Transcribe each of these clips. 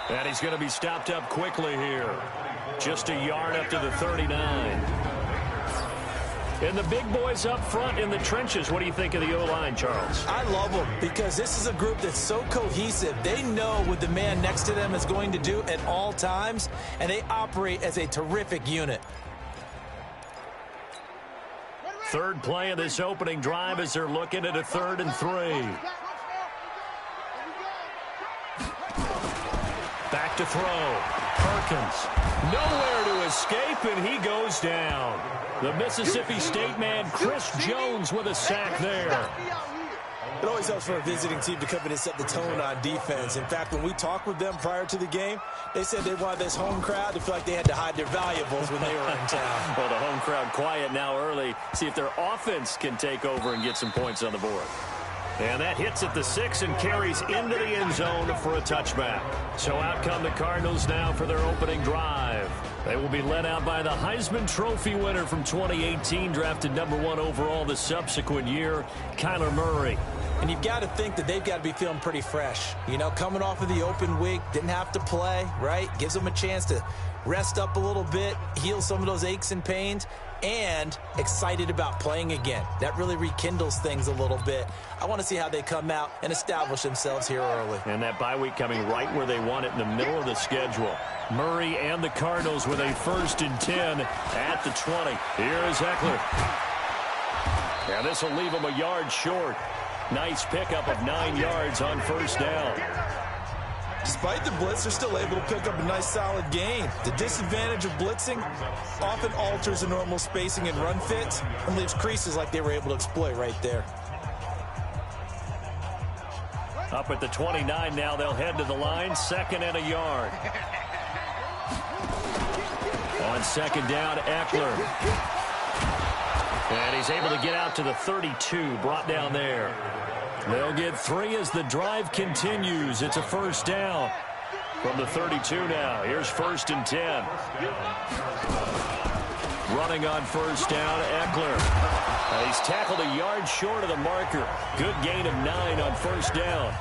And he's going to be stopped up quickly here. Just a yard up to the 39. And the big boys up front in the trenches. What do you think of the O-line, Charles? I love them because this is a group that's so cohesive. They know what the man next to them is going to do at all times, and they operate as a terrific unit. Third play of this opening drive as they're looking at a 3rd and 3. Back to throw. Perkins. Nowhere to escape, and he goes down. The Mississippi State man, Chris Jones, with a sack there. It always helps for a visiting team to come in and set the tone on defense. In fact, when we talked with them prior to the game, they said they wanted this home crowd to feel like they had to hide their valuables when they were in town. Well, the home crowd quiet now early. See if their offense can take over and get some points on the board. And that hits at the 6 and carries into the end zone for a touchback. So out come the Cardinals now for their opening drive. They will be led out by the Heisman Trophy winner from 2018, drafted #1 overall the subsequent year, Kyler Murray. And you've got to think that they've got to be feeling pretty fresh. You know, coming off of the open week, didn't have to play, right? Gives them a chance to rest up a little bit, heal some of those aches and pains, and excited about playing again. That really rekindles things a little bit. I want to see how they come out and establish themselves here early. And that bye week coming right where they want it, in the middle of the schedule. Murray and the Cardinals with a 1st and 10 at the 20. Here's Eckler. And this will leave him a yard short. Nice pickup of 9 yards on 1st down. Despite the blitz, they're still able to pick up a nice solid gain. The disadvantage of blitzing often alters the normal spacing and run fits and leaves creases like they were able to exploit right there. Up at the 29 now, they'll head to the line, 2nd and a yard. On 2nd down, Eckler. And he's able to get out to the 32, brought down there. They'll get 3 as the drive continues. It's a 1st down from the 32 now. Here's 1st and 10. Running on 1st down, Eckler. He's tackled a yard short of the marker. Good gain of 9 on 1st down.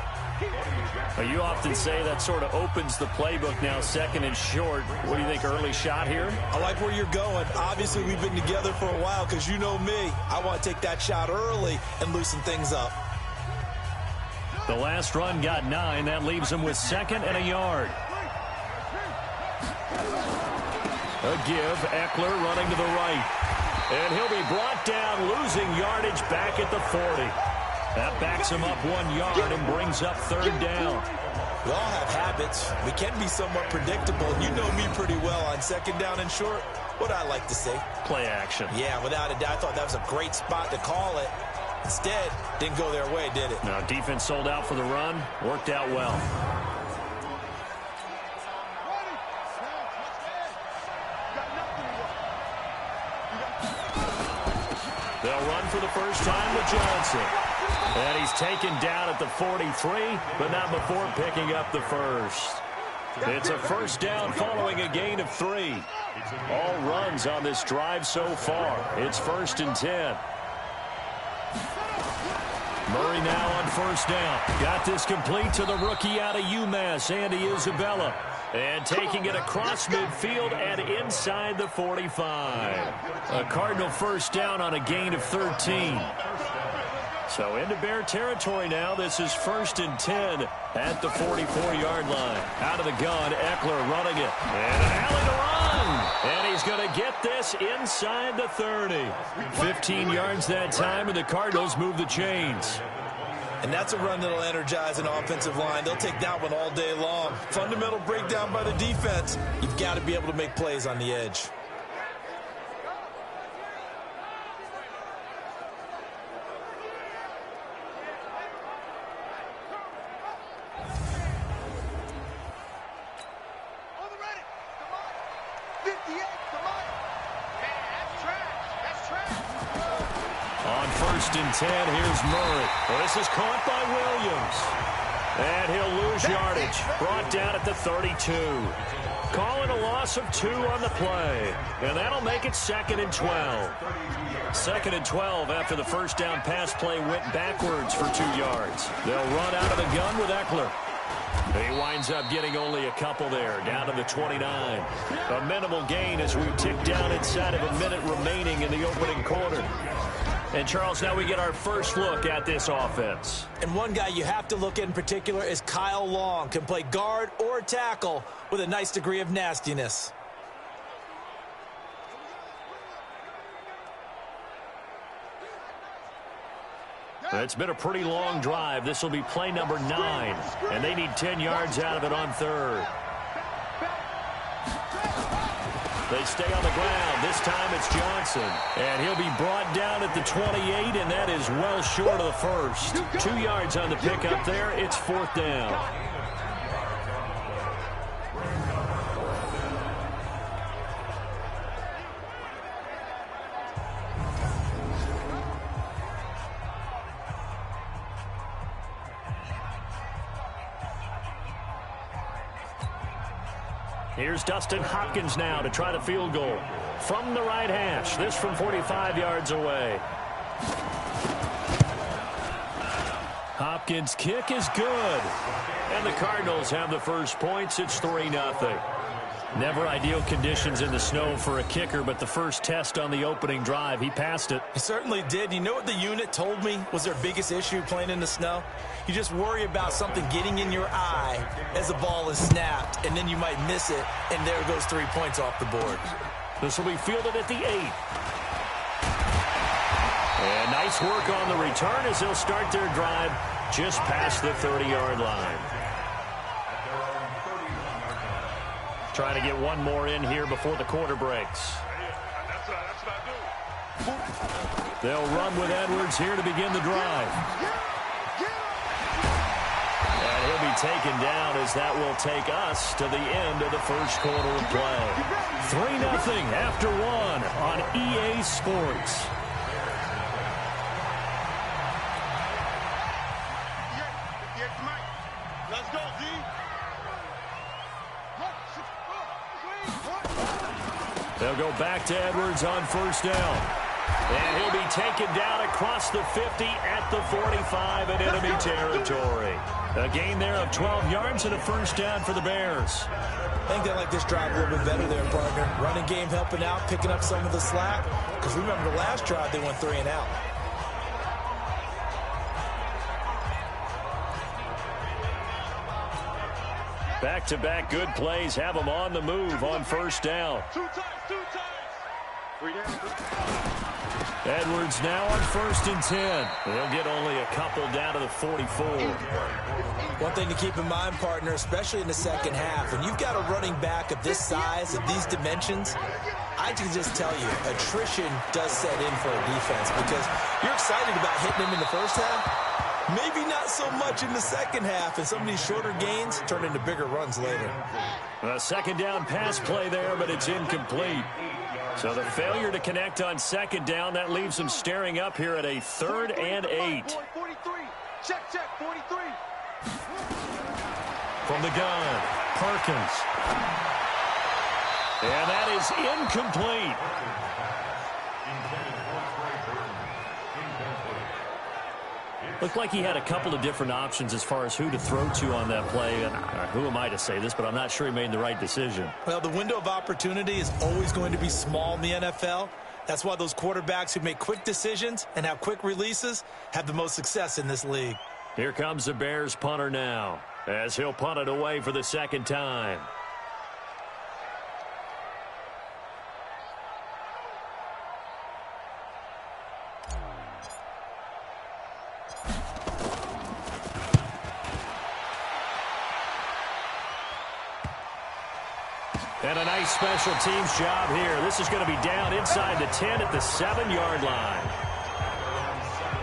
You often say that sort of opens the playbook now, 2nd and short. What do you think, early shot here? I like where you're going. Obviously, we've been together for a while because you know me. I want to take that shot early and loosen things up. The last run got 9. That leaves him with 2nd and a yard. A give. Eckler running to the right. And he'll be brought down, losing yardage back at the 40. That backs him up 1 yard and brings up 3rd down. We all have habits. We can be somewhat predictable. You know me pretty well on 2nd down and short. What I like to say? Play action. Yeah, without a doubt. I thought that was a great spot to call it. Instead, didn't go their way, did it? No, defense sold out for the run. Worked out well. They'll run for the first time with Johnson. And he's taken down at the 43, but not before picking up the 1st. It's a 1st down following a gain of 3. All runs on this drive so far. It's 1st and 10. Murray now on 1st down. Got this complete to the rookie out of UMass, Andy Isabella. And taking it across midfield and inside the 45. A Cardinal 1st down on a gain of 13. So into Bear territory now. This is 1st and 10 at the 44-yard line. Out of the gun, Eckler running it. And an alley to run. And he's going to get this inside the 30. 15 yards that time, and the Cardinals move the chains. And that's a run that'll energize an offensive line. They'll take that one all day long. Fundamental breakdown by the defense. You've got to be able to make plays on the edge. On 1st and 10, here's Murray. Well, this is caught by Williams. And he'll lose yardage. Brought down at the 32. Calling a loss of 2 on the play. And that'll make it 2nd and 12. 2nd and 12 after the 1st down pass play went backwards for 2 yards. They'll run out of the gun with Eckler. He winds up getting only a couple there, down to the 29. A minimal gain as we tick down inside of a minute remaining in the opening quarter. And, Charles, now we get our first look at this offense. And one guy you have to look at in particular is Kyle Long. Can play guard or tackle with a nice degree of nastiness. It's been a pretty long drive. This will be play number 9, and they need 10 yards out of it on third. They stay on the ground. This time it's Johnson, and he'll be brought down at the 28, and that is well short of the first. 2 yards on the pickup there. It's 4th down. Here's Dustin Hopkins now to try the field goal from the right hash. This from 45 yards away. Hopkins' kick is good. And the Cardinals have the first points. It's 3-0. Never ideal conditions in the snow for a kicker, but the first test on the opening drive, he passed it. He certainly did. You know what the unit told me was their biggest issue playing in the snow? You just worry about something getting in your eye as the ball is snapped, and then you might miss it, and there goes 3 points off the board. This will be fielded at the 8. And nice work on the return as they'll start their drive just past the 30-yard line. Trying to get one more in here before the quarter breaks. They'll run with Edwards here to begin the drive. And he'll be taken down as that will take us to the end of the first quarter of play. 3-0 after 1 on EA Sports. Let's go, D. They'll go back to Edwards on first down. And he'll be taken down across the 50 at the 45 in enemy territory. A gain there of 12 yards and a first down for the Bears. I think they like this drive a little bit better there, partner. Running game helping out, picking up some of the slack. Because remember the last drive, they went 3 and out. Back-to-back good plays have them on the move on first down. Two times. 3 down. Edwards now on 1st and 10. They'll get only a couple down to the 44. One thing to keep in mind, partner, especially in the second half, when you've got a running back of this size, of these dimensions, I can just tell you, attrition does set in for a defense because you're excited about hitting him in the first half. Maybe not so much in the second half, and some of these shorter gains turn into bigger runs later. A second down pass play there, but it's incomplete. So the failure to connect on second down, that leaves them staring up here at a 3rd and 8. 43. Check, 43. From the gun, Perkins. And that is incomplete. Looked like he had a couple of different options as far as who to throw to on that play. And who am I to say this, but I'm not sure he made the right decision. Well, the window of opportunity is always going to be small in the NFL. That's why those quarterbacks who make quick decisions and have quick releases have the most success in this league. Here comes the Bears punter now as he'll punt it away for the second time. And a nice special teams job here. This is going to be down inside the 10 at the 7-yard line.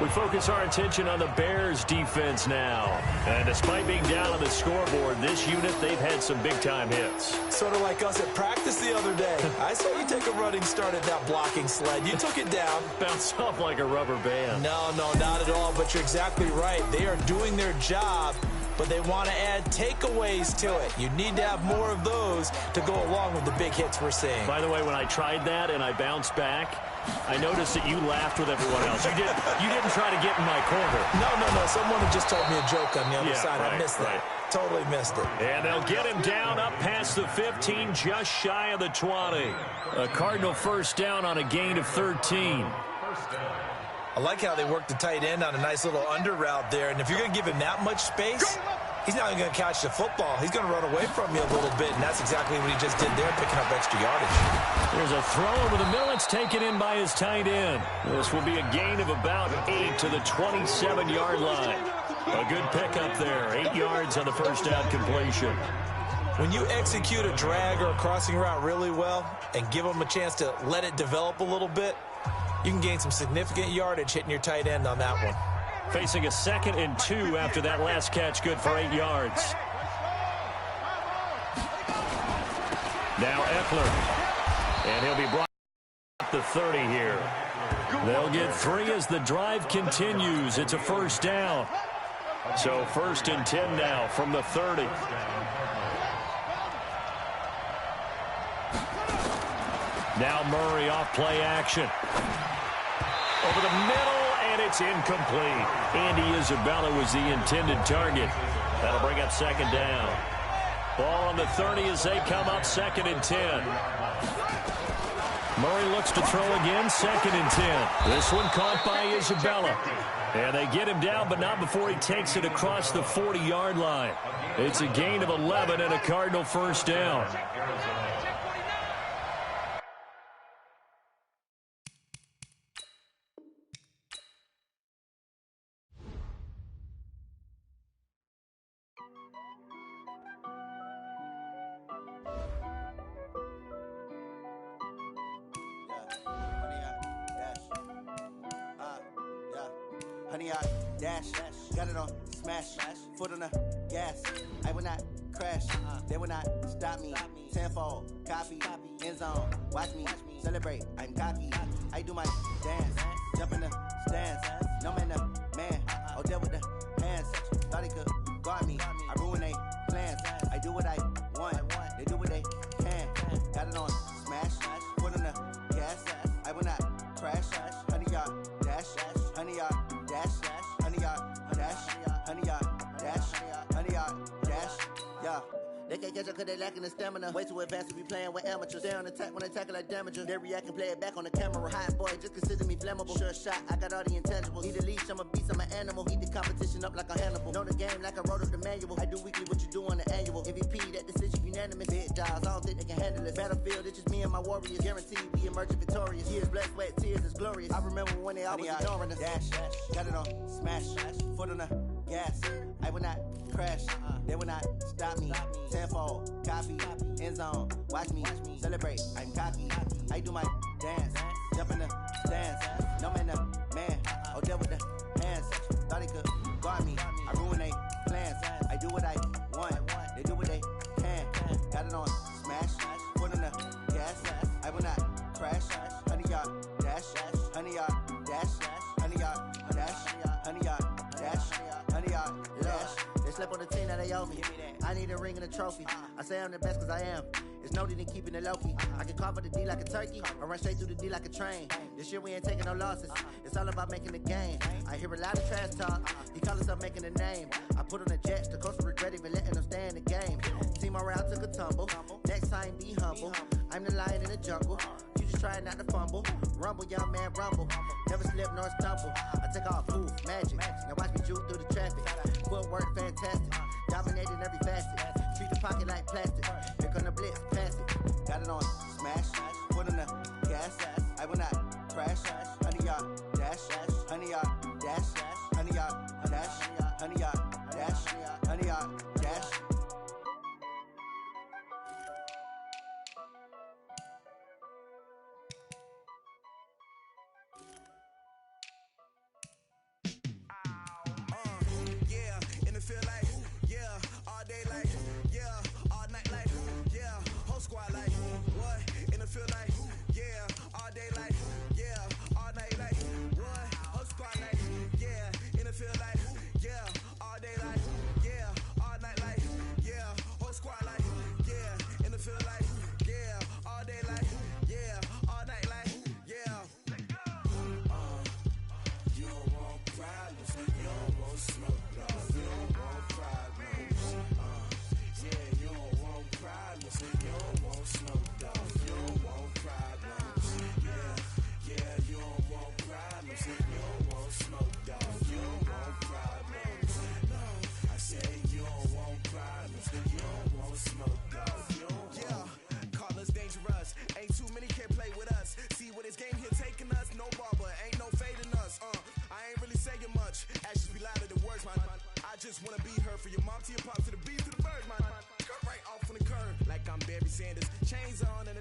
We focus our attention on the Bears defense now. And despite being down on the scoreboard, this unit, they've had some big-time hits. Sort of like us at practice the other day. I saw you take a running start at that blocking sled. You took it down. Bounced off like a rubber band. No, not at all. But you're exactly right. They are doing their job but they want to add takeaways to it. You need to have more of those to go along with the big hits we're seeing. By the way, when I tried that and I bounced back, I noticed that you laughed with everyone else. You didn't try to get in my corner. No. Someone had just told me a joke on the other side. Right, I missed that. Totally missed it. And they'll get him down up past the 15, just shy of the 20. A Cardinal first down on a gain of 13. I like how they work the tight end on a nice little under route there. And if you're going to give him that much space, he's not even going to catch the football. He's going to run away from you a little bit, and that's exactly what he just did there, picking up extra yardage. There's a throw over the middle. It's taken in by his tight end. This will be a gain of about 8 to the 27-yard line. A good pickup there. 8 yards on the first down completion. When you execute a drag or a crossing route really well and give them a chance to let it develop a little bit, you can gain some significant yardage hitting your tight end on that one. Facing a 2nd and 2 after that last catch, good for 8 yards. Now Eckler. And he'll be brought up the 30 here. They'll get 3 as the drive continues. It's a first down. So 1st and 10 now from the 30. Now Murray off play action. Over the middle, and it's incomplete. Andy Isabella was the intended target. That'll bring up 2nd down. Ball on the 30 as they come up 2nd and 10. Murray looks to throw again, 2nd and 10. This one caught by Isabella. And they get him down, but not before he takes it across the 40-yard line. It's a gain of 11 and a Cardinal first down. Honey, I dash, got it on smash, foot on the gas. I will not crash, they will not stop me. Tenfold, copy, end zone, watch me celebrate. I'm cocky, I do my dance, jump in the stands. No man, the man, oh deal with the hands. Thought he could guard me, I ruin they plans. I do what I want, they do what they can. Got it on smash, foot on the gas. I will not crash, honey, y'all dash, honey, y'all dash, honey, y'all dash, honey, y'all dash, honey, y'all dash, yeah. They can't catch up cause they lacking the stamina. Way too advanced to be playing with amateurs. Stay on attack when they tackle like damager. They react and play it back on the camera. Hot boy, just consider me flammable. Sure shot, I got all the intangibles. Need a leash, I'm a beast, I'm an animal. Eat the competition up like a Hannibal. Know the game like I wrote up the manual. I do weekly what you do on the annual. MVP, that decision unanimous. Big jobs, I don't think they can handle it. Battlefield, it's just me and my warriors. Guaranteed we emerge victorious. Years, blood, sweat, tears, is glorious. I remember when they always ignoring us. Dash, got it on smash, foot on the gas. I will not crash, they will not stop me. Tenfold, copy, end zone, watch me celebrate. I'm cocky, I do my dance, jump in the stands. No man, the man, oh deal with the hands. Thought he could guard me, I ruin they plans. I do what I want, they do what they can. Got it on smash, foot on the gas. I will not crash, honey, y'all dash, honey, y'all dash, honey, y'all dash, honey, y'all dash, honey, y'all dash. They slept on the team that they owe me. I need a ring and a trophy. I say I'm the best cause I am. It's no need in keeping it low-key. I can carve the D like a turkey or run straight through the D like a train. This year we ain't taking no losses. It's all about making the game. I hear a lot of trash talk. He call himself making a name. I put on the Jets. The coach will regret even letting them stay in the game. Team morale took a tumble. Next time be humble. I'm the lion in the jungle. You just try not to fumble. Rumble, young man, rumble. Never slip nor stumble. I take off, poof, magic. Now watch me juke through the traffic. Footwork fantastic. Dominating every facet. Treat the pocket like plastic. Here come the blitz, pass it. Got it on smash. Foot on the gas. I will not crash. Honey, y'all dash. Honey, y'all dash. Honey, y'all dash. Honey, y'all dash. Honey, y'all dash.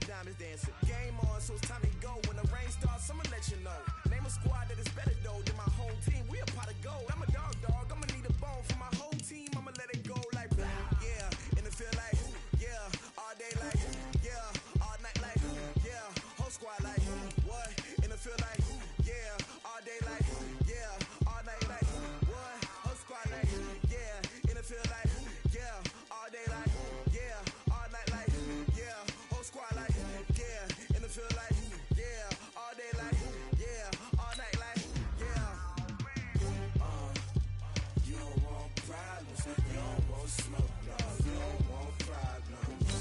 diamonds dancing. Game on, so it's time to go. When the rain starts, I'ma let you know. Name a squad that is better though than my whole team. We a pot of gold. I'm a dog. I'ma need a bone for my whole team. I'ma let it go like blah. Yeah, and it feel like yeah, all day like yeah, all night like yeah, whole squad like what? And it feel like yeah, all day like yeah, all night like what? Whole squad like yeah, and it feel like yeah, all day like yeah, all night like yeah, whole squad like yeah, and it feel like yeah, all day like yeah, all night like yeah. You don't want problems, you don't want smoke, dog. You don't want problems.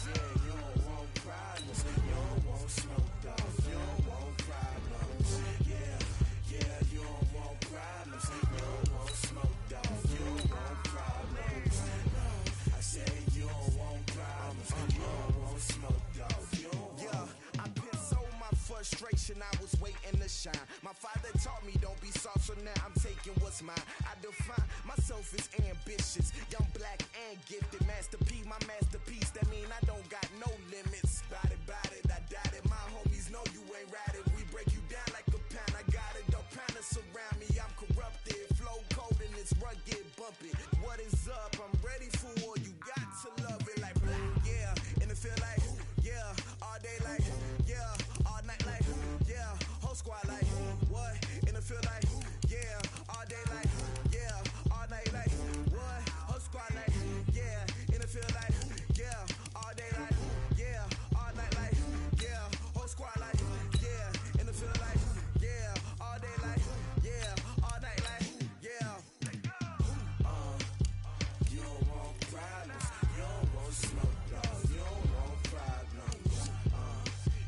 Yeah, you don't want problems, you don't want smoke, dog. You don't want problems. Yeah, you don't want problems, you don't want smoke, dog. You don't want problems. No, I said you don't want problems, you don't want smoke, dog. You don't want. Yeah, I been so my frustration, I was waiting to shine. My father taught me don't be soft, so now I'm taking what's mine. I define myself as ambitious, young, black, and gifted. Master P, my masterpiece. That mean I don't got no limits. Bout it, I doubt it. My homies know you ain't ride it. We break you down like a pound. I got it, don't pound to surround me. I'm corrupted, flow cold and it's rugged, bumpy. What is up? I'm ready for war. You got to love it like blah, yeah, and it feel like yeah, all day like yeah, all night like yeah, whole squad like what? And it feel like yeah, all day like yeah, all night like what? Whole squad like yeah, and it feel like yeah, all day like yeah, all night like yeah, whole squad like yeah, and it feel like yeah, all day like yeah, all night like yeah. You don't want problems, you don't want smoke, dog. You don't want problems.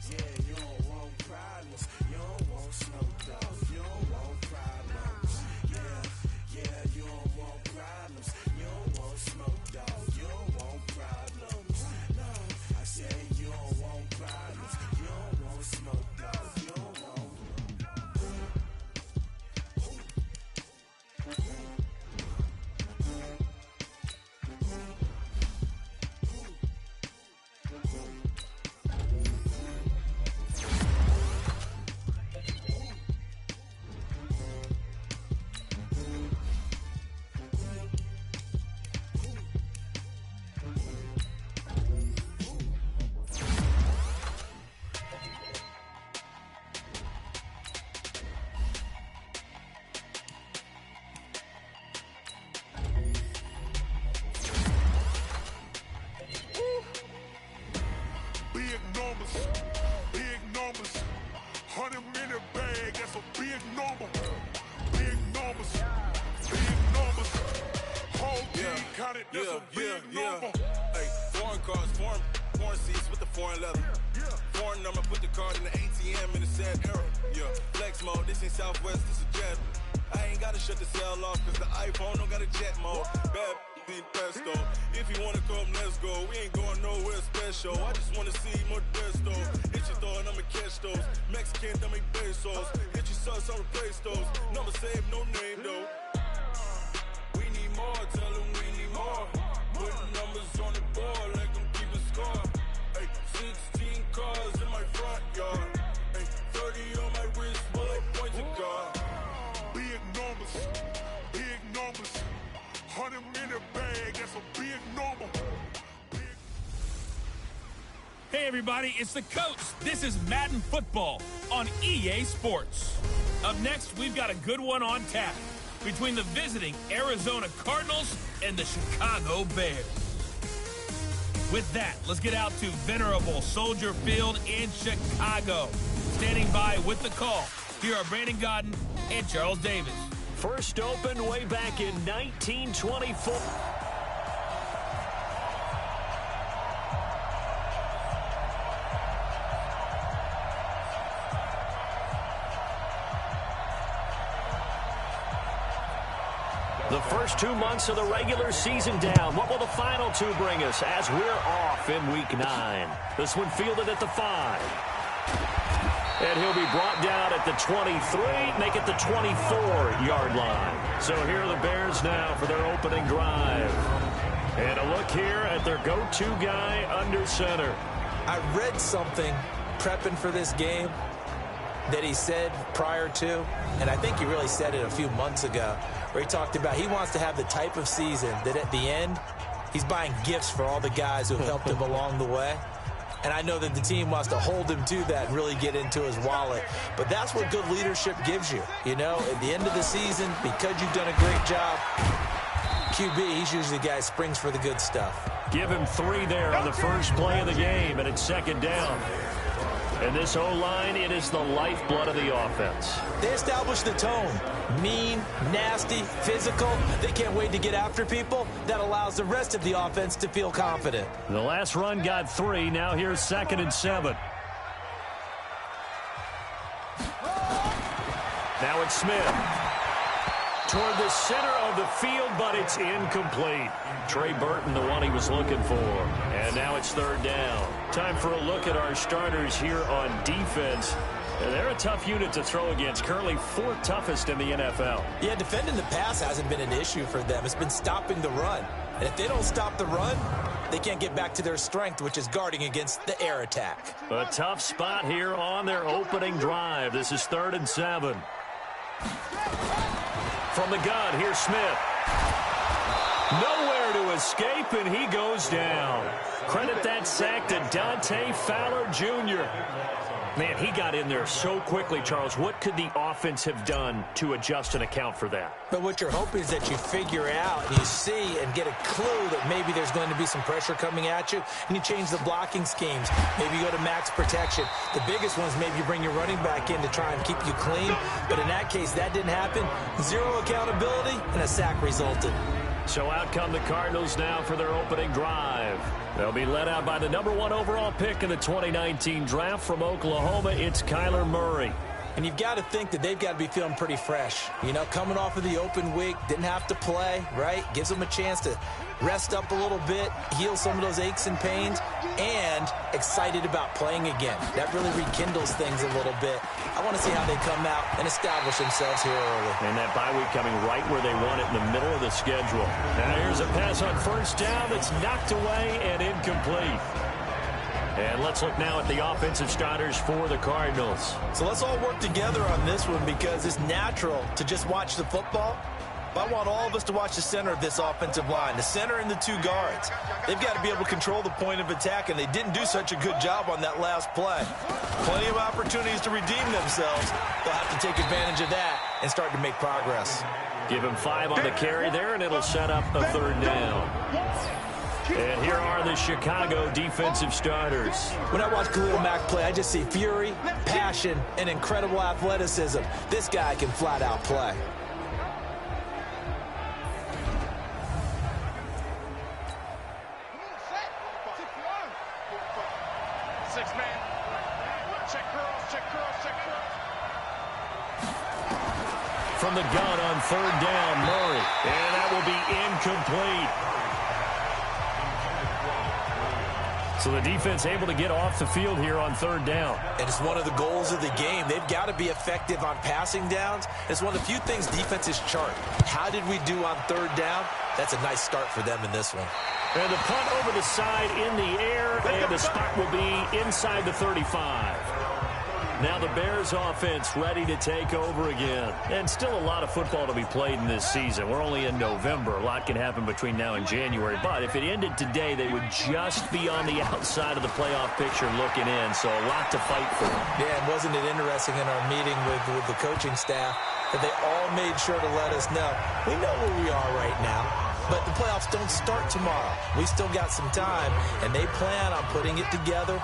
Yeah, you don't want problems, you don't want smoke, dog. You don't want problems. Yeah, you don't want problems, you don't want smoke, dog. You don't want problems. No, I said you don't want problems, you don't want smoke, dog. You don't want. Big numbers, 100-minute bag, that's a big number. Big numbers, whole team counted, that's a big number. Hey, foreign cars, foreign seats with the foreign leather. Foreign number, put the card in the ATM in the sad era. Yeah, flex mode, this ain't Southwest, this a jet. I ain't gotta shut the cell off, cause the iPhone don't got a jet mode. Bad need pesto. If you wanna come, let's go. We ain't going nowhere special. I just wanna see more desto. Hit your throw and I'ma catch those. Mexican, don't make pesos. Hit your sauce, I'll replace those. Number saved, no name though. We need more, tell them we need more. Putting numbers on the board like I'm keeping score. Hey, 16 cars in my front yard. Hey, 30 on my wrist, bullet points of God. Big numbers, 100-minute bag, that's a big number. Hey everybody, it's the coach. This is Madden Football on EA Sports. Up next, we've got a good one on tap between the visiting Arizona Cardinals and the Chicago Bears. With that, let's get out to venerable Soldier Field in Chicago. Standing by with the call, here are Brandon Godden and Charles Davis. First opened way back in 1924. The first 2 months of the regular season down. What will the final two bring us as we're off in Week 9? This one fielded at the 5. And he'll be brought down at the 23, make it the 24-yard line. So here are the Bears now for their opening drive. And a look here at their go-to guy under center. I read something prepping for this game that he said prior to, and I think he really said it a few months ago, where he talked about he wants to have the type of season that at the end, he's buying gifts for all the guys who have helped him along the way. And I know that the team wants to hold him to that and really get into his wallet. But that's what good leadership gives you. You know, at the end of the season, because you've done a great job, QB, he's usually the guy who springs for the good stuff. Give him 3 there on the first play of the game, and it's second down. And this O-line, it is the lifeblood of the offense. They establish the tone. Mean, nasty, physical. They can't wait to get after people. That allows the rest of the offense to feel confident. The last run got 3. Now here's 2nd and 7. Now it's Smith. Toward the center of the field, but it's incomplete. Trey Burton, the one he was looking for. And now it's 3rd down. Time for a look at our starters here on defense. They're a tough unit to throw against. Currently 4th toughest in the NFL. Yeah, defending the pass hasn't been an issue for them. It's been stopping the run. And if they don't stop the run, they can't get back to their strength, which is guarding against the air attack. A tough spot here on their opening drive. This is 3rd and 7. From the gun, here's Smith. Nowhere to escape, and he goes down. Credit that sack to Dante Fowler Jr. Man, he got in there so quickly, Charles. What could the offense have done to adjust and account for that? But what you're hoping is that you figure out, and you see and get a clue that maybe there's going to be some pressure coming at you, and you change the blocking schemes. Maybe you go to max protection. The biggest one is maybe you bring your running back in to try and keep you clean. But in that case, that didn't happen. 0 accountability, and a sack resulted. So out come the Cardinals now for their opening drive. They'll be led out by the number 1 overall pick in the 2019 draft from Oklahoma. It's Kyler Murray. And you've got to think that they've got to be feeling pretty fresh. You know, coming off of the open week, didn't have to play, right? Gives them a chance to rest up a little bit, heal some of those aches and pains, and excited about playing again. That really rekindles things a little bit. I want to see how they come out and establish themselves here early. And that bye week coming right where they want it, in the middle of the schedule. Now here's a pass on 1st down that's knocked away and incomplete. And let's look now at the offensive starters for the Cardinals. So let's all work together on this one because it's natural to just watch the football. But I want all of us to watch the center of this offensive line, the center and the 2 guards. They've got to be able to control the point of attack, and they didn't do such a good job on that last play. Plenty of opportunities to redeem themselves. They'll have to take advantage of that and start to make progress. Give him 5 on the carry there, and it'll set up a 3rd down. And here are the Chicago defensive starters. When I watch Khalil Mack play, I just see fury, passion, and incredible athleticism. This guy can flat out play. From the gun on 3rd down, Murray. And that will be incomplete. So the defense able to get off the field here on 3rd down. And it's one of the goals of the game. They've got to be effective on passing downs. It's one of the few things defenses chart. How did we do on 3rd down? That's a nice start for them in this one. And the punt over the side in the air, and the spot will be inside the 35. Now the Bears offense ready to take over again. And still a lot of football to be played in this season. We're only in November. A lot can happen between now and January. But if it ended today, they would just be on the outside of the playoff picture looking in. So a lot to fight for. Yeah, and wasn't it interesting in our meeting with the coaching staff that they all made sure to let us know, we know where we are right now, but the playoffs don't start tomorrow. We still got some time, and they plan on putting it together,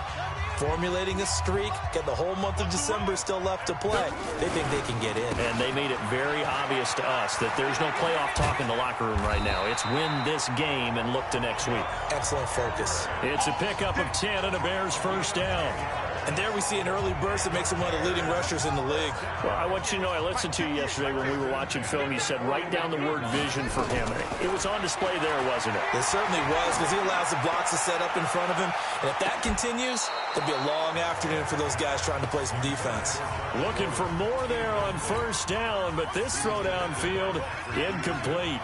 formulating a streak, got the whole month of December still left to play. They think they can get in. And they made it very obvious to us that there's no playoff talk in the locker room right now. It's win this game and look to next week. Excellent focus. It's a pickup of 10 and a Bears 1st down. And there we see an early burst that makes him one of the leading rushers in the league. Well, I want you to know, I listened to you yesterday when we were watching film. You said write down the word vision for him. It was on display there, wasn't it? It certainly was, because he allows the blocks to set up in front of him. And if that continues, it'll be a long afternoon for those guys trying to play some defense. Looking for more there on 1st down, but this throw downfield incomplete.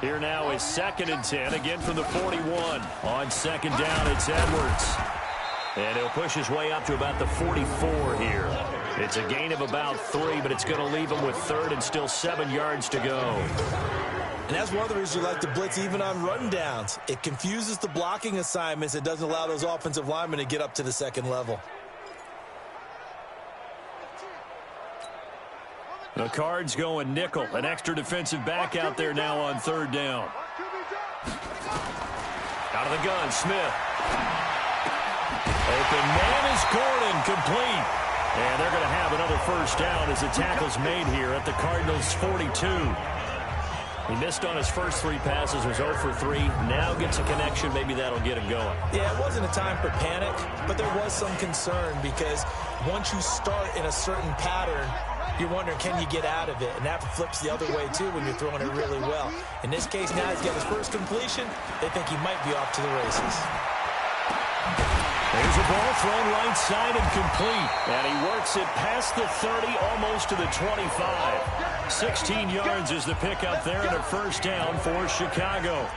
Here now is 2nd and 10, again from the 41. On 2nd down, it's Edwards. And he'll push his way up to about the 44 here. It's a gain of about 3, but it's going to leave him with third and still 7 yards to go. And that's one of the reasons you like to blitz even on rundowns. It confuses the blocking assignments. It doesn't allow those offensive linemen to get up to the second level. The Cards going nickel. An extra defensive back out there now on third down. Out of the gun, Smith. Open man is Gordon, complete. And they're going to have another first down as the tackle's made here at the Cardinals' 42. He missed on his first 3 passes, was 0 for 3. Now gets a connection. Maybe that'll get him going. Yeah, it wasn't a time for panic, but there was some concern because once you start in a certain pattern, you're wondering, can you get out of it? And that flips the other way, too, when you're throwing it really well. In this case, now he's got his first completion. They think he might be off to the races. There's a ball thrown right side and complete. And he works it past the 30, almost to the 25. 16 yards is the pickup there and a first down for Chicago.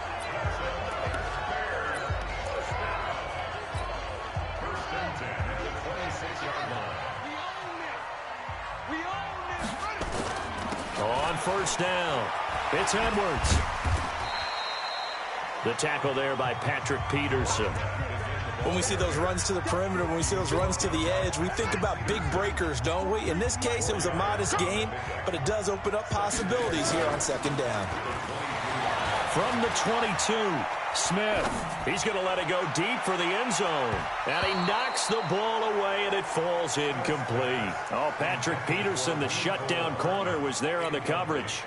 On first down, it's Edwards. The tackle there by Patrick Peterson. When we see those runs to the perimeter, when we see those runs to the edge, we think about big breakers, don't we? In this case, it was a modest gain, but it does open up possibilities here on second down. From the 22, Smith. He's going to let it go deep for the end zone. And he knocks the ball away, and it falls incomplete. Oh, Patrick Peterson, the shutdown corner, was there on the coverage.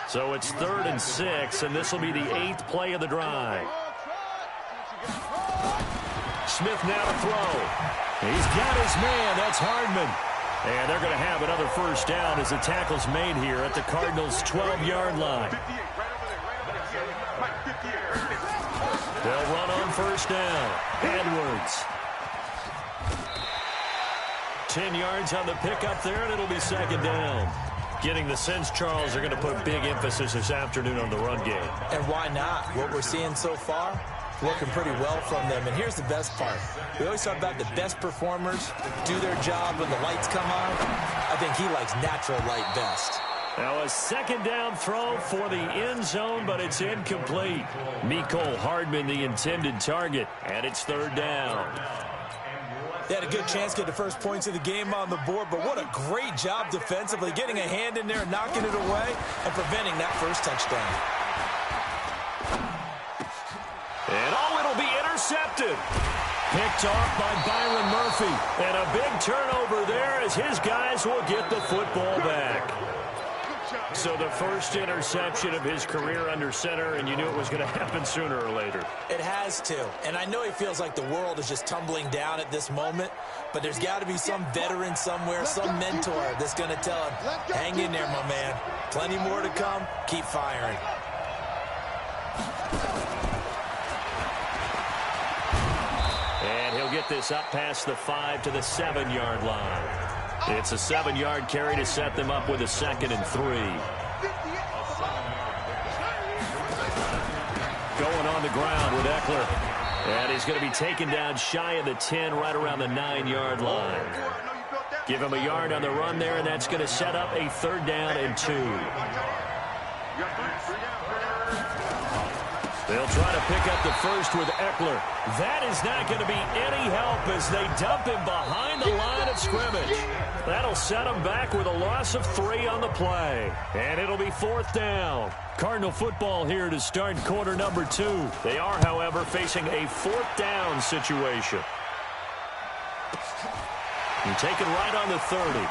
So it's 3rd and 6, and this will be the 8th play of the drive. Smith now to throw. He's got his man. That's Hardman. And they're going to have another first down as the tackle's made here at the Cardinals' 12-yard line. They'll run on first down. Edwards. 10 yards on the pickup there, and it'll be second down. Getting the sense, Charles, are going to put big emphasis this afternoon on the run game. And why not? What we're seeing so far, working pretty well from them. And here's the best part. We always talk about the best performers do their job when the lights come on. I think he likes natural light best. Now a second down throw for the end zone, but it's incomplete. Mecole Hardman, the intended target, and it's 3rd down. They had a good chance to get the first points of the game on the board, but what a great job defensively, getting a hand in there and knocking it away and preventing that first touchdown. And it'll be intercepted. Picked off by Byron Murphy. And a big turnover there as his guys will get the football back. So the first interception of his career under center, and you knew it was going to happen sooner or later. It has to. And I know he feels like the world is just tumbling down at this moment, but there's got to be some veteran somewhere, some mentor that's going to tell him, hang in there, my man. Plenty more to come. Keep firing. And he'll get this up past the 5 to the 7-yard line. It's a 7-yard carry to set them up with a 2nd and 3. Going on the ground with Eckler. And he's going to be taken down shy of the 10, right around the 9-yard line. Give him a yard on the run there, and that's going to set up a 3rd down and 2. They'll try to pick up the first with Eckler. That is not going to be any help as they dump him behind the line of scrimmage. That'll set him back with a loss of 3 on the play. And it'll be 4th down. Cardinal football here to start quarter number 2. They are, however, facing a 4th down situation. And taken right on the 30.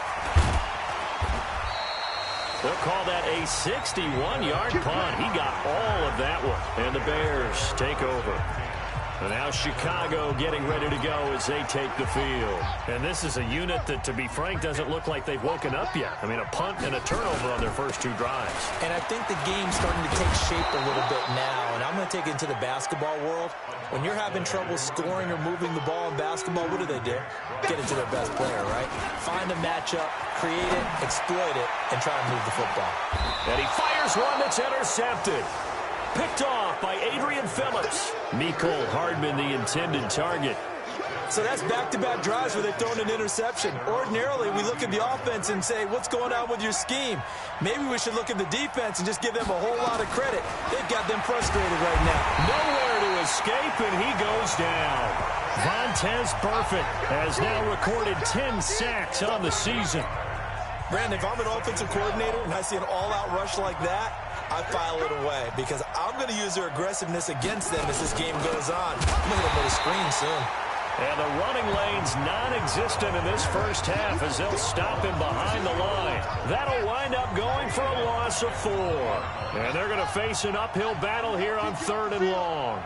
They'll call that a 61-yard punt. He got all of that one. And the Bears take over. And now Chicago getting ready to go as they take the field. And this is a unit that, to be frank, doesn't look like they've woken up yet. I mean, a punt and a turnover on their first 2 drives. And I think the game's starting to take shape a little bit now. And I'm going to take it into the basketball world. When you're having trouble scoring or moving the ball in basketball, what do? Get it to their best player, right? Find a matchup, create it, exploit it, and try and move the football. And he fires one that's intercepted. Picked off by Adrian Phillips. Mecole Hardman, the intended target. So that's back-to-back drives where they've thrown an interception. Ordinarily, we look at the offense and say, what's going on with your scheme? Maybe we should look at the defense and just give them a whole lot of credit. They've got them frustrated right now. Nowhere to escape, and he goes down. Vontaze Burfict has now recorded 10 sacks on the season. Brandon, if I'm an offensive coordinator and I see an all-out rush like that, I file it away because I'm going to use their aggressiveness against them as this game goes on. I'm going to hit them with a screen soon. And the running lane's non-existent in this first half as they'll stop him behind the line. That'll wind up going for a loss of 4. And they're going to face an uphill battle here on 3rd and long.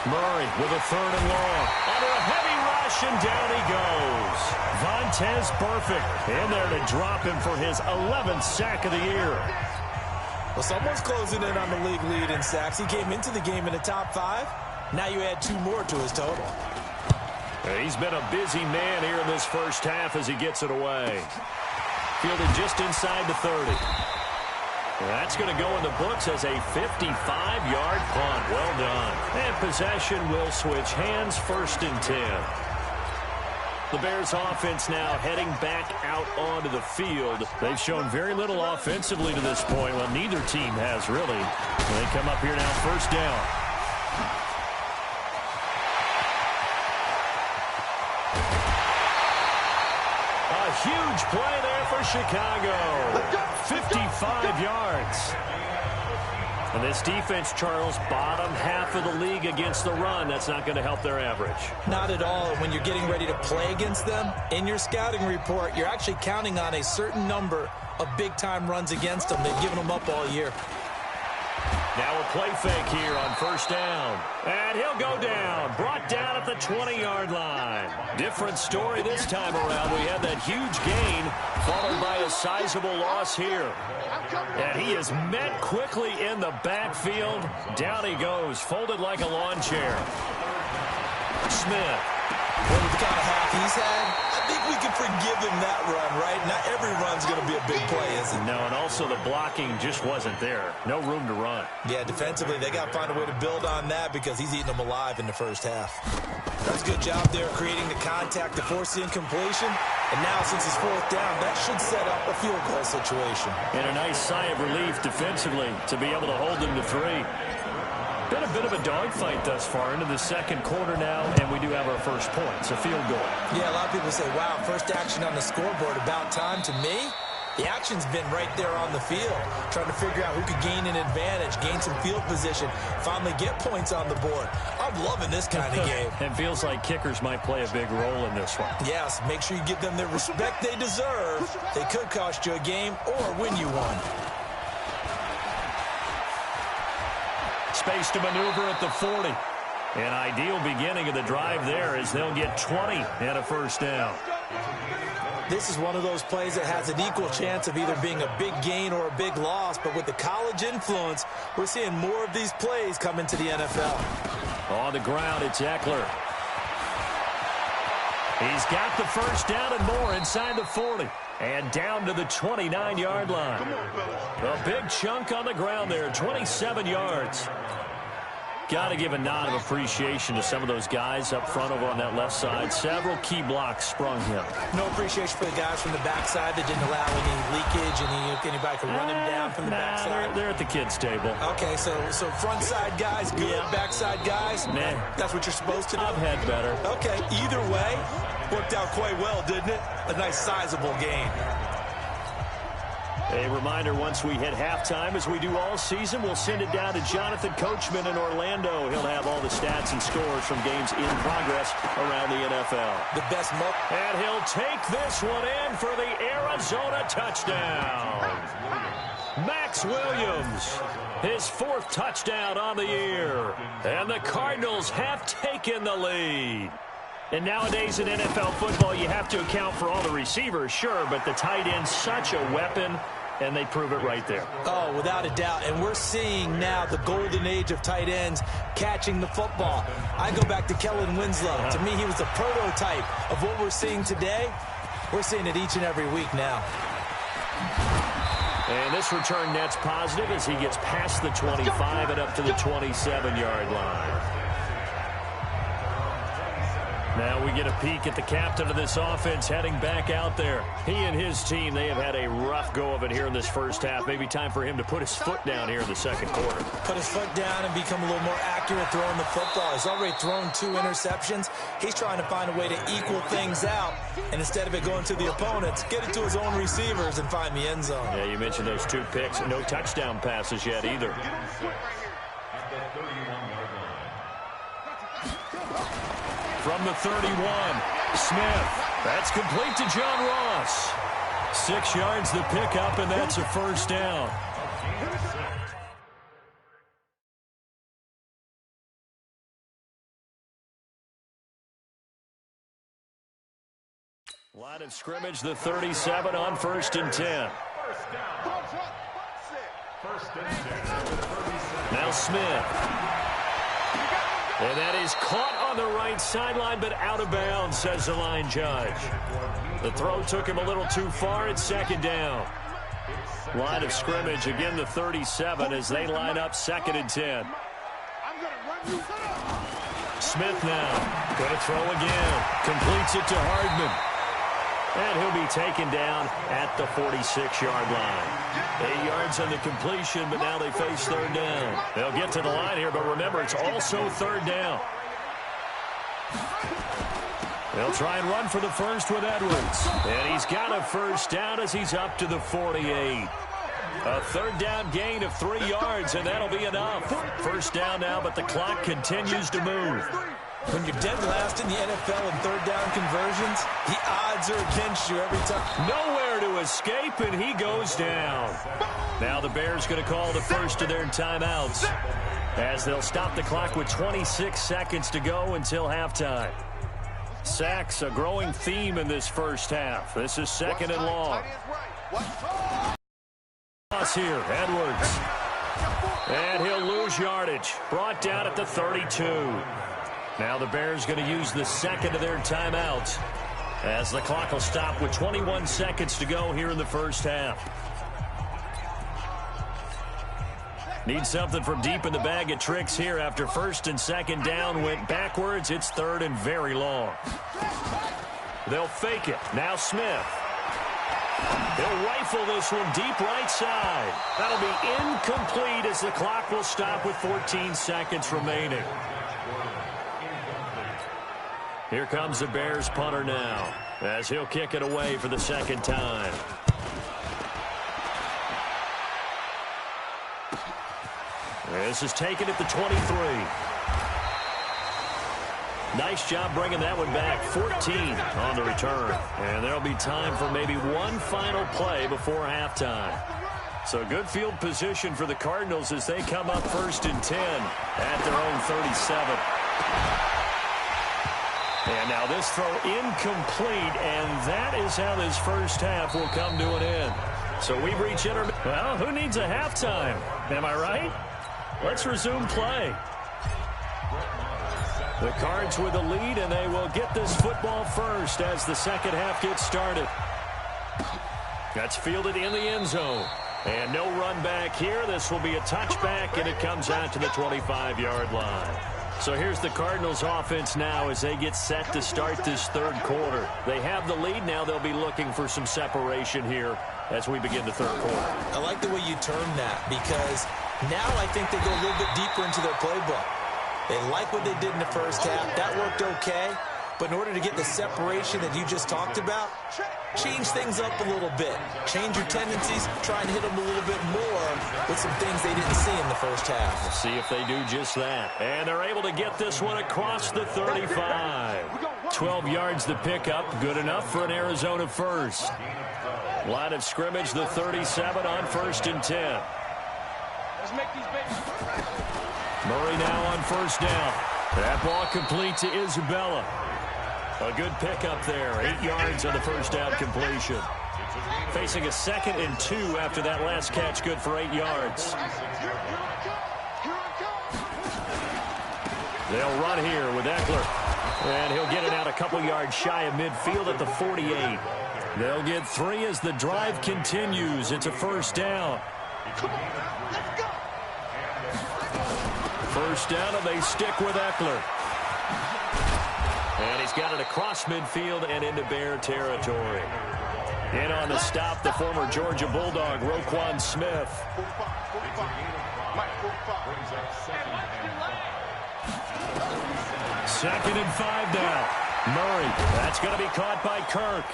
Murray with a 3rd and long. Under a heavy rush, and down he goes. Vontaze Burfict in there to drop him for his 11th sack of the year. Well, someone's closing in on the league lead in sacks. He came into the game in the top 5. Now you add 2 more to his total. He's been a busy man here in this first half as he gets it away. Fielded just inside the 30. That's going to go in the books as a 55-yard punt. Well done. And possession will switch hands, 1st and 10. The Bears offense now heading back out onto the field. They've shown very little offensively to this point. Well, neither team has really. They come up here now, 1st down. A huge play there for Chicago. 55 yards. And this defense, Charles, bottom half of the league against the run. That's not going to help their average. Not at all. When you're getting ready to play against them, in your scouting report, you're actually counting on a certain number of big-time runs against them. They've given them up all year. Now a play fake here on 1st down. And he'll go down. Brought down at the 20-yard line. Different story this time around. We had that huge gain followed by a sizable loss here. And he is met quickly in the backfield. Down he goes, folded like a lawn chair. Smith. Well, with the kind of half he's had, I think we can forgive him that run, right? Not every run's going to be a big play, is it? No, and also the blocking just wasn't there. No room to run. Yeah, defensively, they got to find a way to build on that because he's eating them alive in the first half. That's a good job there creating the contact to force the incompletion. And now, since it's 4th down, that should set up a field goal situation. And a nice sigh of relief defensively to be able to hold them to 3. Been a bit of a dogfight thus far into the 2nd quarter now, and we do have our first points, a field goal. Yeah, a lot of people say, wow, first action on the scoreboard, about time. To me, the action's been right there on the field, trying to figure out who could gain an advantage, gain some field position, finally get points on the board. I'm loving this kind of game. It feels like kickers might play a big role in this one. Yes, make sure you give them the respect they deserve. They could cost you a game or win you one. Space to maneuver at the 40. An ideal beginning of the drive there as they'll get 20 and a 1st down. This is one of those plays that has an equal chance of either being a big gain or a big loss, but with the college influence, we're seeing more of these plays come into the NFL. On the ground, it's Eckler. He's got the 1st down and more inside the 40. And down to the 29-yard line. A big chunk on the ground there, 27 yards. Got to give a nod of appreciation to some of those guys up front over on that left side. Several key blocks sprung him. No appreciation for the guys from the backside that didn't allow any leakage and anybody could run him down from the backside. They're at the kids' table. Okay, so front side guys, good. Yeah. Backside guys, man, that's what you're supposed to do? I've had better. Okay, either way, worked out quite well, didn't it? A nice sizable gain. A reminder, once we hit halftime, as we do all season, we'll send it down to Jonathan Coachman in Orlando. He'll have all the stats and scores from games in progress around the NFL. The best and he'll take this one in for the Arizona touchdown. Max Williams, his 4th touchdown on the year. And the Cardinals have taken the lead. And nowadays in NFL football, you have to account for all the receivers, sure, but the tight end's such a weapon, and they prove it right there. Oh, without a doubt. And we're seeing now the golden age of tight ends catching the football. I go back to Kellen Winslow. To me, he was the prototype of what we're seeing today. We're seeing it each and every week now. And this return net's positive as he gets past the 25 and up to the 27-yard line. Now we get a peek at the captain of this offense heading back out there. He and his team, they have had a rough go of it here in this first half. Maybe time for him to put his foot down here in the second quarter. Put his foot down and become a little more accurate throwing the football. He's already thrown 2 interceptions. He's trying to find a way to equal things out. And instead of it going to the opponents, get it to his own receivers and find the end zone. Yeah, you mentioned those 2 picks. No touchdown passes yet either. From the 31, Smith. That's complete to John Ross. 6 yards the pickup, and that's a first down. Line of scrimmage, the 37 on 1st and 10. Now Smith. And that is caught on the right sideline, but out of bounds, says the line judge. The throw took him a little too far. It's 2nd down. Line of scrimmage, again the 37 as they line up 2nd and 10. Smith now. Going to throw again. Completes it to Hardman. And he'll be taken down at the 46-yard line. 8 yards on the completion, but now they face 3rd down. They'll get to the line here, but remember, it's also 3rd down. They'll try and run for the first with Edwards. And he's got a first down as he's up to the 48. A 3rd down gain of 3 yards, and that'll be enough. First down now, but the clock continues to move. When you're dead last in the NFL in 3rd down conversions, the odds are against you every time. Nowhere to escape, and he goes down. Now the Bears going to call the first of their timeouts as they'll stop the clock with 26 seconds to go until halftime. Sacks, a growing theme in this first half. This is 2nd and long. Toss here, Edwards. And he'll lose yardage. Brought down at the 32. Now the Bears going to use the 2nd of their timeouts as the clock will stop with 21 seconds to go here in the first half. Need something from deep in the bag of tricks here after 1st and 2nd down went backwards. It's 3rd and very long. They'll fake it. Now Smith. He'll rifle this one deep right side. That'll be incomplete as the clock will stop with 14 seconds remaining. Here comes the Bears punter now as he'll kick it away for the 2nd time. This is taken at the 23. Nice job bringing that one back. 14 on the return. And there'll be time for maybe one final play before halftime. So good field position for the Cardinals as they come up 1st and 10 at their own 37. And now this throw incomplete, and that is how this first half will come to an end. So we've reached well, who needs a halftime? Am I right? Let's resume play. The Cards with the lead, and they will get this football first as the second half gets started. That's fielded in the end zone. And no run back here. This will be a touchback, and it comes out to the 25-yard line. So here's the Cardinals offense now as they get set to start this 3rd quarter. They have the lead. Now they'll be looking for some separation here as we begin the 3rd quarter. I like the way you term that because now I think they go a little bit deeper into their playbook. They like what they did in the first half. That worked okay. But in order to get the separation that you just talked about, change things up a little bit. Change your tendencies. Try and hit them a little bit more with some things they didn't see in the first half. We'll see if they do just that. And they're able to get this one across the 35. 12 yards the pickup. Good enough for an Arizona first. Line of scrimmage, the 37 on 1st and 10. Let's make these babies. Murray now on 1st down. That ball complete to Isabella. A good pickup there. 8 yards on the 1st down completion. Facing a 2nd and 2 after that last catch. Good for 8 yards. They'll run here with Eckler. And he'll get it out a couple yards shy of midfield at the 48. They'll get 3 as the drive continues. It's a 1st down. First down, and they stick with Eckler. And he's got it across midfield and into Bear territory. In on the stop, the former Georgia Bulldog, Roquan Smith. Second and 5 now. Murray, that's going to be caught by Kirk.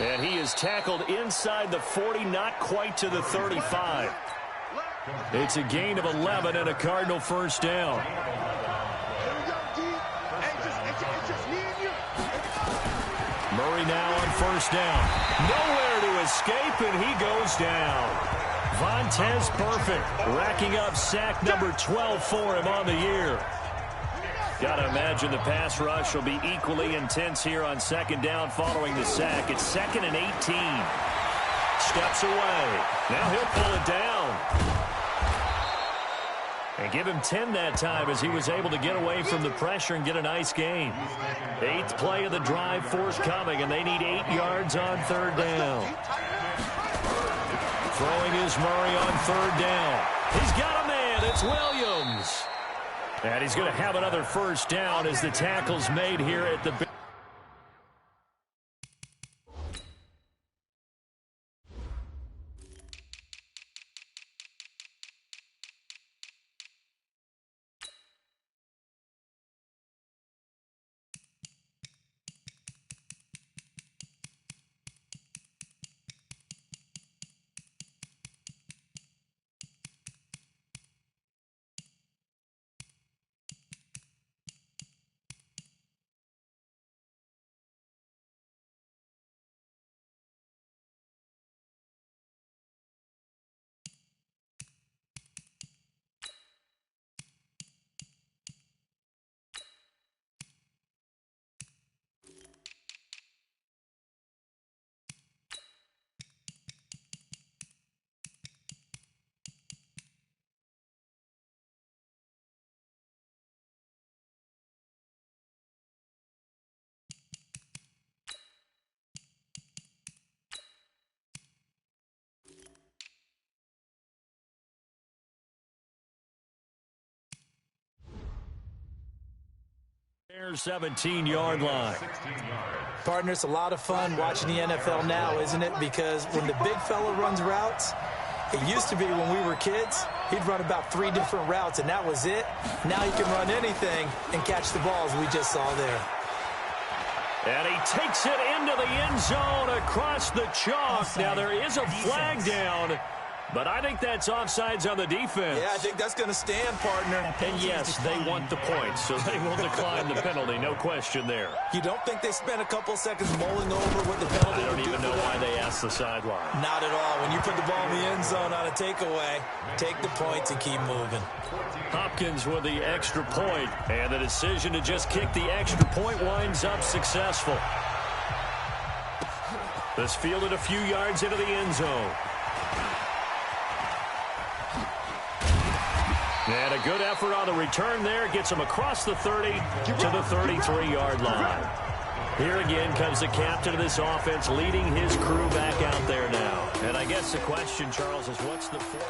And he is tackled inside the 40, not quite to the 35. It's a gain of 11 and a Cardinal first down. Murray now on first down. Nowhere to escape, and he goes down. Vontez Perfect, racking up sack number 12 for him on the year. Got to imagine the pass rush will be equally intense here on second down following the sack. It's second and 18. Steps away. Now he'll pull it down. And give him 10 that time as he was able to get away from the pressure and get a nice gain. 8th play of the drive forthcoming, and they need 8 yards on third down. Throwing is Murray on third down. He's got a man. It's Williams. And he's going to have another first down as the tackle's made here at the... Bears 17-yard line. Partner, it's a lot of fun watching the NFL now, isn't it? Because when the big fella runs routes, it used to be when we were kids, he'd run about 3 different routes, and that was it. Now he can run anything and catch the balls we just saw there. And he takes it into the end zone across the chalk. Now there is a flag down, but I think that's offsides on the defense. Yeah, I think that's going to stand, partner. And yes, they want the points, so they will decline the penalty. No question there. You don't think they spent a couple seconds mulling over what the penalty I don't would do even know why they asked the sideline. Not at all. When you put the ball in the end zone on a takeaway, take the points and keep moving. Hopkins with the extra point, and the decision to just kick the extra point winds up successful. This fielded a few yards into the end zone. And a good effort on the return there. Gets him across the 30 to the 33-yard line. Here again comes the captain of this offense leading his crew back out there now. And I guess the question, Charles, is what's the point?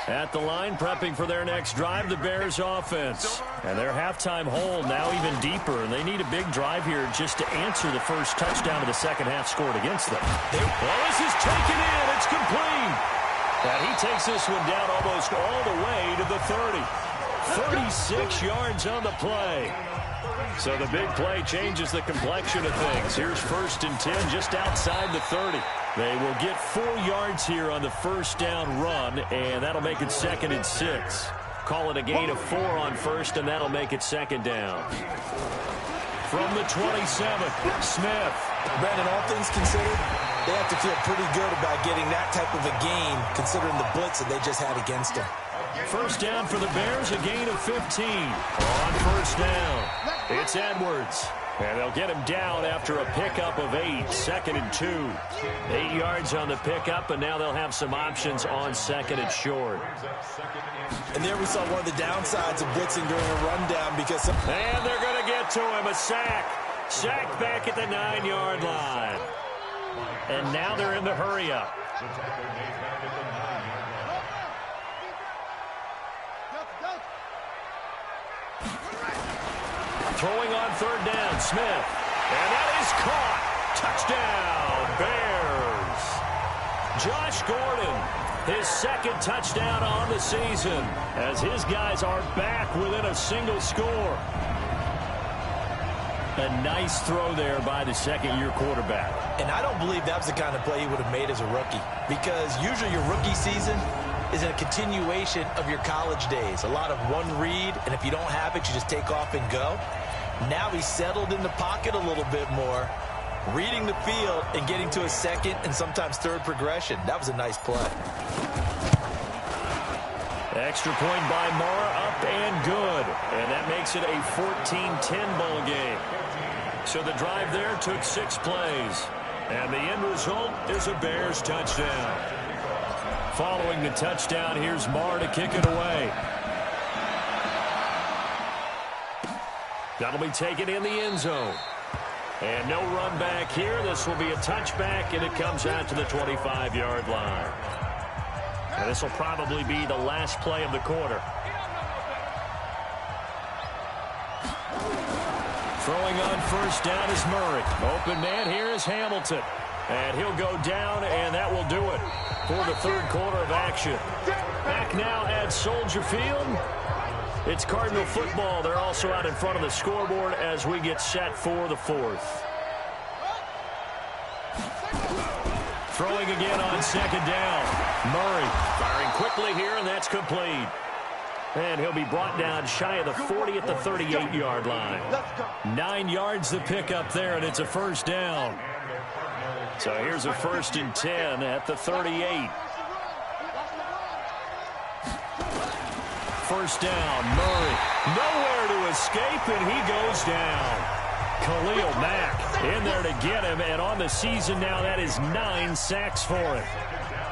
At the line, prepping for their next drive, the Bears offense. And their halftime hole now even deeper, and they need a big drive here just to answer the first touchdown of the second half scored against them. Well, this is taken in. It's complete. And he takes this one down almost all the way to the 30. 36 yards on the play. So the big play changes the complexion of things. Here's 1st and 10 just outside the 30. They will get 4 yards here on the first down run, and that'll make it 2nd and 6. Call it a gain of 4 on first, and that'll make it 2nd down. From the 27, Smith. Brandon, all things considered, they have to feel pretty good about getting that type of a gain, considering the blitz that they just had against them. First down for the Bears, a gain of 15. On first down, it's Edwards. And they'll get him down after a pickup of 8, 2nd and 2. 8 yards on the pickup, and now they'll have some options on 2nd and short. And there we saw one of the downsides of blitzing during a rundown because... And they're going to get to him, a sack. Sack back at the 9-yard line. And now they're in the hurry-up. Throwing on third down, Smith. And that is caught. Touchdown, Bears. Josh Gordon, his second touchdown on the season, as his guys are back within a single score. A nice throw there by the second-year quarterback. And I don't believe that was the kind of play he would have made as a rookie, because usually your rookie season is a continuation of your college days. A lot of one read, and if you don't have it, you just take off and go. Now he's settled in the pocket a little bit more, reading the field and getting to a second and sometimes third progression. That was a nice play. Extra point by Mara, up and good. And that makes it a 14-10 ball game. So the drive there took 6 plays. And the end result is a Bears touchdown. Following the touchdown, here's Mara to kick it away. That'll be taken in the end zone. And no run back here. This will be a touchback, and it comes out to the 25-yard line. And this will probably be the last play of the quarter. Throwing on first down is Murray. Open man here is Hamilton. And he'll go down, and that will do it for the third quarter of action. Back now at Soldier Field. It's Cardinal football. They're also out in front of the scoreboard as we get set for the fourth. Throwing again on second down. Murray firing quickly here, and that's complete. And he'll be brought down shy of the 40 at the 38-yard line. 9 yards to pick up there, and it's a first down. So here's a 1st and 10 at the 38. First down, Murray. Nowhere to escape, and he goes down. Khalil Mack in there to get him, and on the season now, that is 9 sacks for him.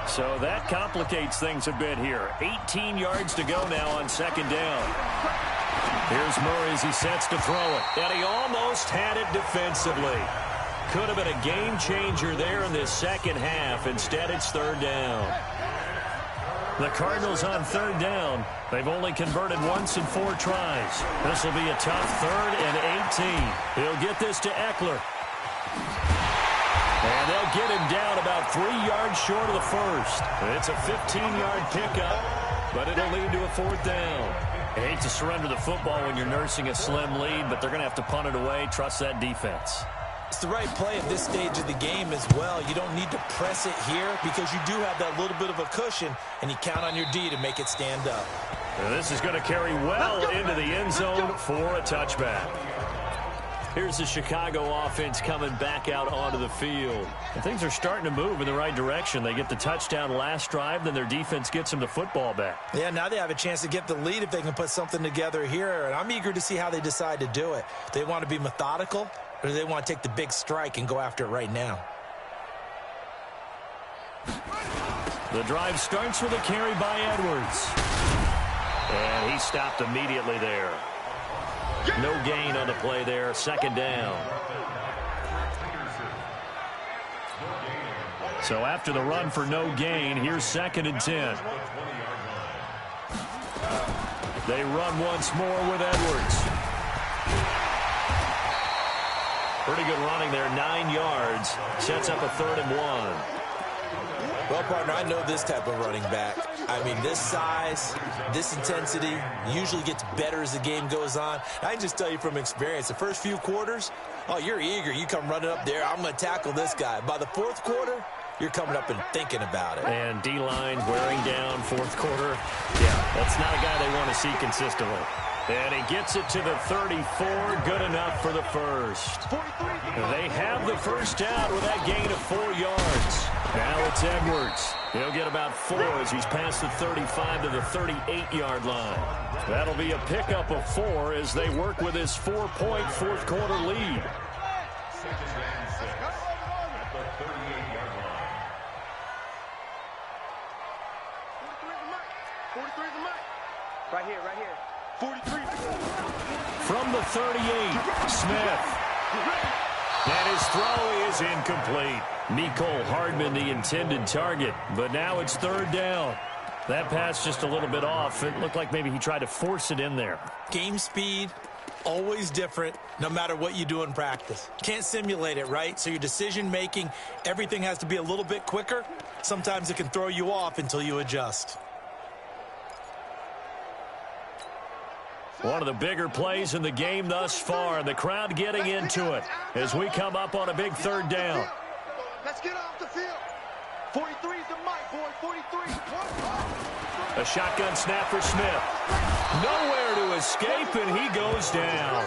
So that complicates things a bit here. 18 yards to go now on second down. Here's Murray as he sets to throw it, and he almost had it defensively. Could have been a game changer there in this second half. Instead, it's third down. The Cardinals on third down. They've only converted once in 4 tries. This will be a tough 3rd and 18. He'll get this to Eckler. And they'll get him down about 3 yards short of the first. It's a 15-yard pickup, but it'll lead to a 4th down. I hate to surrender the football when you're nursing a slim lead, but they're going to have to punt it away. Trust that defense. It's the right play at this stage of the game as well. You don't need to press it here because you do have that little bit of a cushion, and you count on your D to make it stand up. And this is going to carry well into the end zone for a touchback. Here's the Chicago offense coming back out onto the field. And things are starting to move in the right direction. They get the touchdown last drive, then their defense gets them the football back. Yeah, now they have a chance to get the lead if they can put something together here. And I'm eager to see how they decide to do it. They want to be methodical, or do they want to take the big strike and go after it right now? The drive starts with a carry by Edwards. And he stopped immediately there. No gain on the play there. Second down. So after the run for no gain, here's 2nd and 10. They run once more with Edwards. Pretty good running there, 9 yards. Sets up a 3rd and 1. Well, partner, I know this type of running back. I mean, this size, this intensity usually gets better as the game goes on. I can just tell you from experience, the first few quarters, oh, you're eager. You come running up there, I'm going to tackle this guy. By the 4th quarter, you're coming up and thinking about it. And D-line wearing down 4th quarter. Yeah, that's not a guy they want to see consistently. And he gets it to the 34, good enough for the first. They have the first down with that gain of 4 yards. Now it's Edwards. He'll get about 4 as he's past the 35 to the 38-yard line. That'll be a pickup of 4 as they work with his 4-point 4th quarter lead. Right here, right here. 43. From the 38, Smith. And his throw is incomplete. Mecole Hardman, the intended target, but now it's 3rd down. That pass just a little bit off. It looked like maybe he tried to force it in there. Game speed, always different, no matter what you do in practice. Can't simulate it, right? So your decision-making, everything has to be a little bit quicker. Sometimes it can throw you off until you adjust. One of the bigger plays in the game thus far. The crowd getting into it as we come up on a big third down. Let's get off the field. 43 is the mic, boy. 43. A shotgun snap for Smith. Nowhere to escape, and he goes down.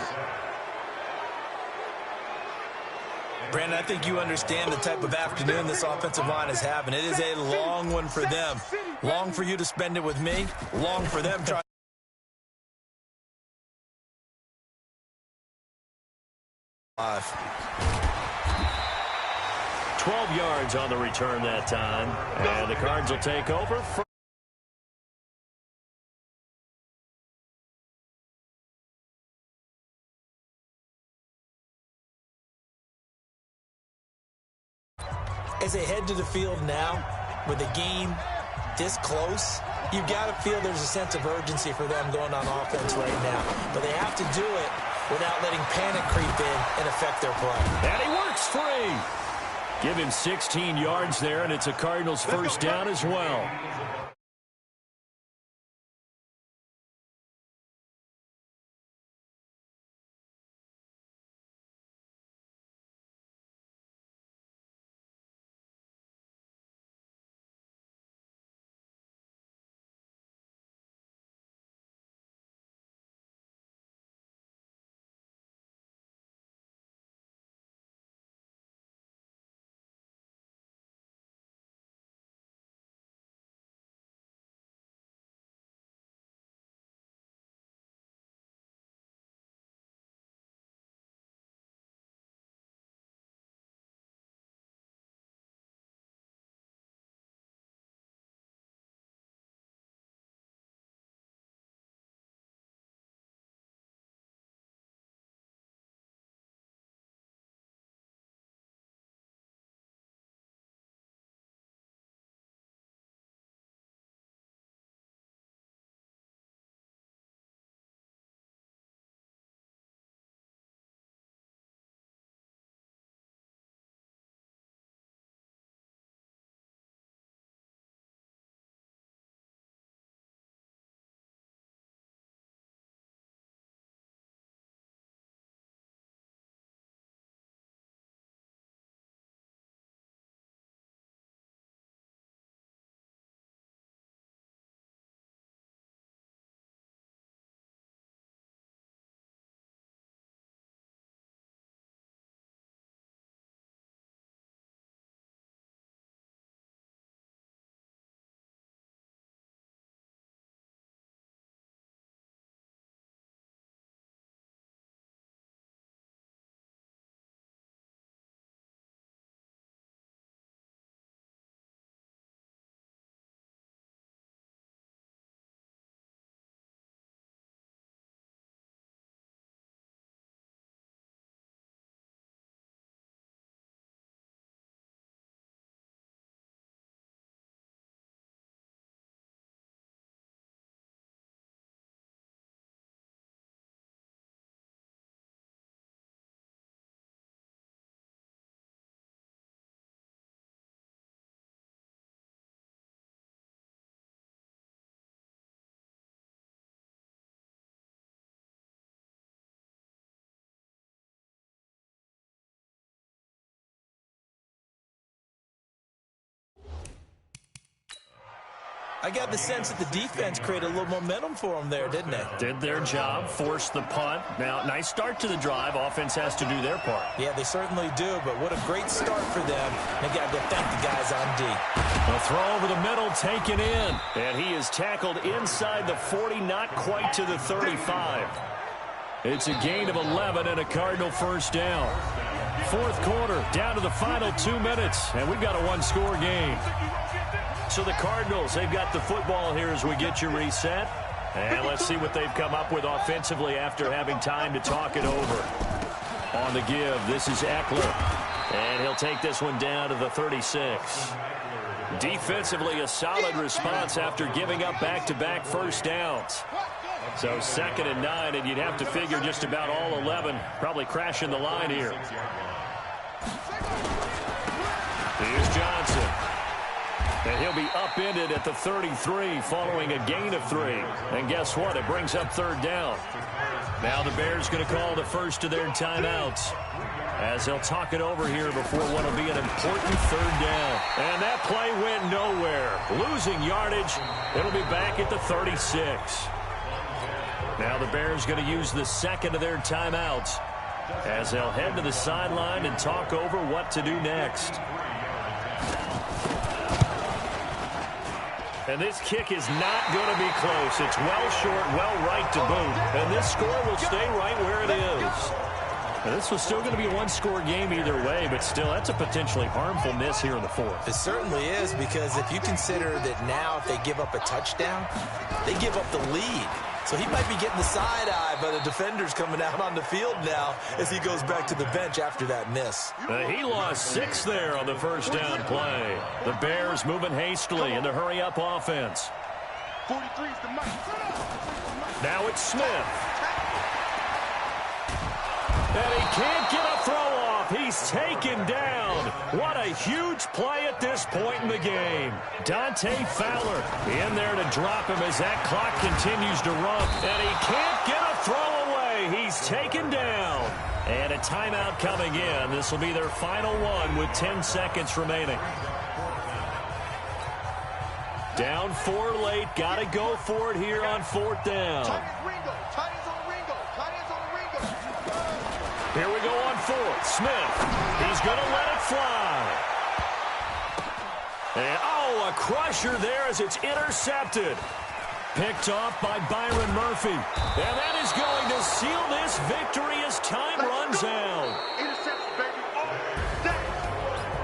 Brandon, I think you understand the type of afternoon this offensive line is having. It is a long one for them. Long for you to spend it with me. Long for them trying. 12 yards on the return that time. And the Cards will take over. As they head to the field now, with the game this close, you've got to feel there's a sense of urgency for them going on offense right now. But they have to do it without letting panic creep in and affect their play. And he works free. Give him 16 yards there, and it's a Cardinals first down as well. I got the sense that the defense created a little momentum for them there, didn't they? Did their job, forced the punt. Now, nice start to the drive. Offense has to do their part. Yeah, they certainly do, but what a great start for them. They got to thank the guys on D. A throw over the middle, taken in. And he is tackled inside the 40, not quite to the 35. It's a gain of 11 and a Cardinal first down. Fourth quarter, down to the final 2 minutes, and we've got a one-score game. So the Cardinals, they've got the football here as we get you reset. And let's see what they've come up with offensively after having time to talk it over. On the give, this is Eckler. And he'll take this one down to the 36. Defensively, a solid response after giving up back-to-back first downs. So 2nd and 9, and you'd have to figure just about all 11 probably crashing the line here. Here's Johnson. And he'll be upended at the 33 following a gain of 3. And guess what? It brings up 3rd down. Now the Bears going to call the first of their timeouts, as they'll talk it over here before what will be an important 3rd down. And that play went nowhere. Losing yardage. It'll be back at the 36. Now the Bears going to use the 2nd of their timeouts, as they'll head to the sideline and talk over what to do next. And this kick is not going to be close. It's well short, well right to boot. And this score will stay right where it is. And this was still going to be a one-score game either way, but still, that's a potentially harmful miss here in the 4th. It certainly is, because if you consider that now if they give up a touchdown, they give up the lead. So he might be getting the side-eye by the defenders coming out on the field now as he goes back to the bench after that miss. He lost 6 there on the first down play. The Bears moving hastily in the hurry-up offense. 43 is the mic. Now it's Smith. And he can't get a throw off. He's taken down. What a huge play at this point in the game. Dante Fowler in there to drop him as that clock continues to run. And he can't get a throw away. He's taken down. And a timeout coming in. This will be their final one with 10 seconds remaining. Down 4 late. Got to go for it here on 4th down. Here we go on 4th. Smith. He's going to let it fly. And, a crusher there as it's intercepted. Picked off by Byron Murphy. And that is going to seal this victory as time runs out.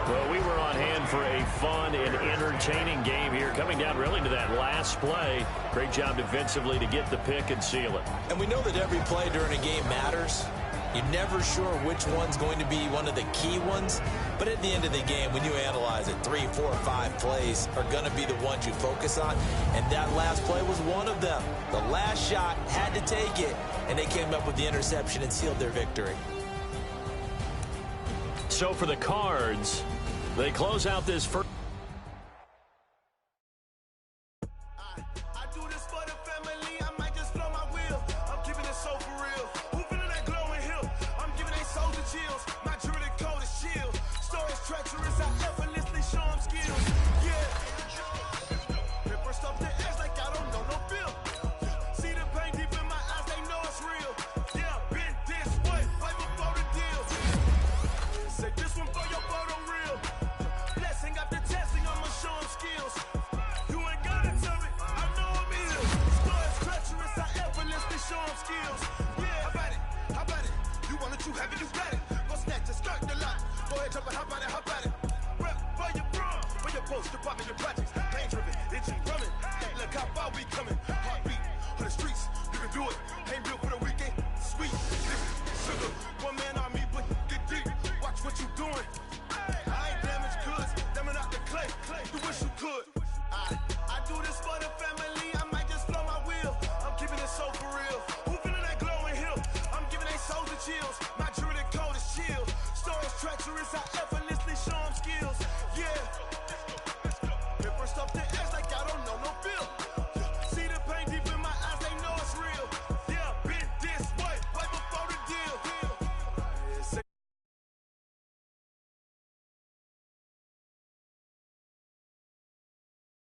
Well, we were on hand for a fun and entertaining game here, coming down really to that last play. Great job defensively to get the pick and seal it. And we know that every play during a game matters. You're never sure which one's going to be one of the key ones. But at the end of the game, when you analyze it, 3, 4, 5 plays are going to be the ones you focus on. And that last play was one of them. The last shot had to take it, and they came up with the interception and sealed their victory. So for the Cards, they close out this first. Look how far we coming. Heartbeat on the streets. You can do it. Ain't built for the